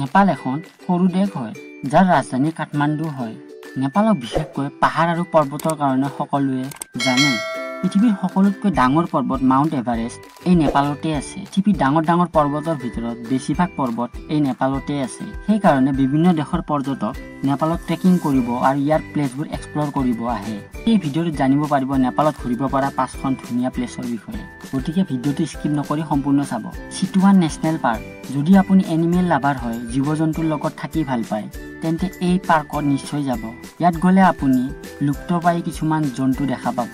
নেপাল এখন সৰু দেশ হয় যাৰ ৰাজধানী কাঠমাণ্ডু হয়। নেপালক বিশেষকৈ পাহাৰ আৰু পৰ্বতৰ কাৰণে সকলোৱে জানে। পৃথিৱীৰ সকলোতকৈ ডাঙৰ পৰ্বত মাউণ্ট এভাৰেষ্ট এই নেপালতে আছে। পৃথিৱীৰ ডাঙৰ ডাঙৰ পৰ্বতৰ ভিতৰত বেছিভাগ পৰ্বত এই নেপালতে আছে। সেইকাৰণে বিভিন্ন দেশৰ পৰ্যটক নেপালত ট্ৰেকিং কৰিব আৰু ইয়াৰ প্লেচবোৰ এক্সপ্ল'ৰ কৰিব আহে। এই ভিডিঅ'টোত জানিব পাৰিব নেপালত ঘূৰিব পৰা 5খন ধুনীয়া প্লেচৰ বিষয়ে। গতিকে ভিডিঅ'টো স্কিপ নকৰি সম্পূৰ্ণ চাব। চিটুৱান নেশ্যনেল পাৰ্ক। যদি আপুনি এনিমেল লাভাৰ হয়, জীৱ জন্তুৰ লগত থাকি ভাল পায়, তেন্তে এই পাৰ্কত নিশ্চয় যাব। ইয়াত গ'লে আপুনি লুপ্তপ্ৰায় কিছুমান জন্তু দেখা পাব।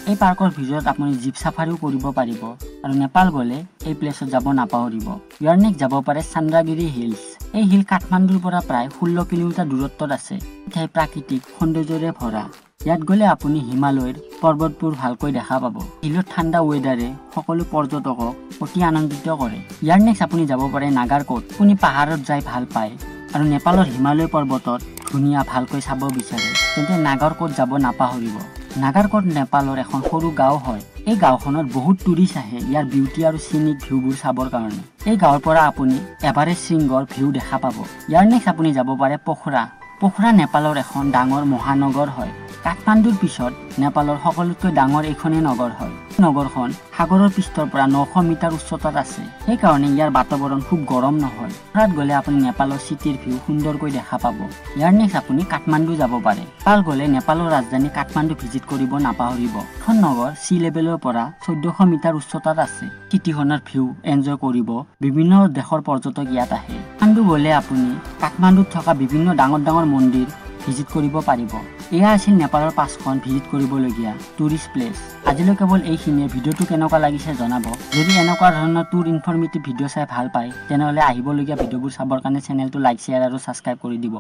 এই পাৰ্কৰ ভিতৰত আপুনি জীপ চাফাৰীও কৰিব পাৰিব আৰু নেপাল গ'লে এই প্লেচত যাব নাপাহৰিব। ইয়াৰ নেক্সট যাব পাৰে চান্দ্ৰাগিৰি হিলছ। এই হিল কাঠমাণ্ডুৰ পৰা প্ৰায় 16 কিলোমিটাৰ দূৰত্বত আছে। ঠাই প্ৰাকৃতিক সৌন্দৰ্যৰে ভৰা। ইয়াত গ'লে আপুনি হিমালয়ৰ পৰ্বতবোৰ ভালকৈ দেখা পাব। হিলত ঠাণ্ডা ৱেডাৰে সকলো পৰ্যটকক অতি আনন্দিত কৰে। ইয়াৰ নেক্সট আপুনি যাব পাৰে নাগাৰকোট। আপুনি পাহাৰত যাই ভাল পায় আৰু নেপালৰ হিমালয় পৰ্বতত ধুনীয়া ভালকৈ চাব বিচাৰে, তেন্তে নাগাৰকোট যাব নাপাহৰিব। নাগাৰকোট নেপালৰ এখন সৰু গাঁও হয়। এই গাঁওখনত বহুত টুৰিষ্ট আহে ইয়াৰ বিউটি আৰু চিনিক ভিউবোৰ চাবৰ কাৰণে। এই গাঁৱৰ পৰা আপুনি এভাৰেষ্ট শৃংগৰ ভিউ দেখা পাব। ইয়াৰ নেক্সট আপুনি যাব পাৰে পোখৰা। পোখৰা নেপালৰ এখন ডাঙৰ মহানগৰ হয়। কাঠমাণ্ডুৰ পিছত নেপালৰ সকলোতকৈ ডাঙৰ এইখনেই নগৰ হয়। নগৰখন সাগৰৰ পৃষ্ঠৰ পৰা 900 মিটাৰ উচ্চতাত আছে। সেইকাৰণে ইয়াৰ বাতাবৰণ খুব গৰম নহয়। পোখৰাত গ'লে আপুনি নেপালৰ চিটিৰ ভিউ সুন্দৰকৈ দেখা পাব। ইয়াৰ নেক্সট আপুনি কাঠমাণ্ডু যাব পাৰে। নেপাল গ'লে নেপালৰ ৰাজধানী কাঠমাণ্ডু ভিজিট কৰিব নাপাহৰিব। এখন নগৰ সি লেভেলৰ পৰা 1400 মিটাৰ উচ্চতাত আছে। চিটিখনৰ ভিউ এনজয় কৰিব বিভিন্ন দেশৰ পৰ্যটক ইয়াত আহে। কাঠমাণ্ডু গ'লে আপুনি কাঠমাণ্ডুত থকা বিভিন্ন ডাঙৰ ডাঙৰ মন্দিৰ ভিজিট কৰিব পাৰিব। এয়া আছিল নেপালৰ 5খন ভিজিট কৰিবলগীয়া টুৰিষ্ট প্লেচ। আজিলৈ কেৱল এইখিনিয়ে। ভিডিঅ'টো কেনেকুৱা লাগিছে জনাব। যদি এনেকুৱা ধৰণৰ টুৰ ইনফৰ্মেটিভ ভিডিঅ' চাই ভাল পায়, তেনেহ'লে আহিবলগীয়া ভিডিঅ'বোৰ চাবৰ কাৰণে চেনেলটো লাইক, শ্বেয়াৰ আৰু ছাবস্ক্ৰাইব কৰি দিব।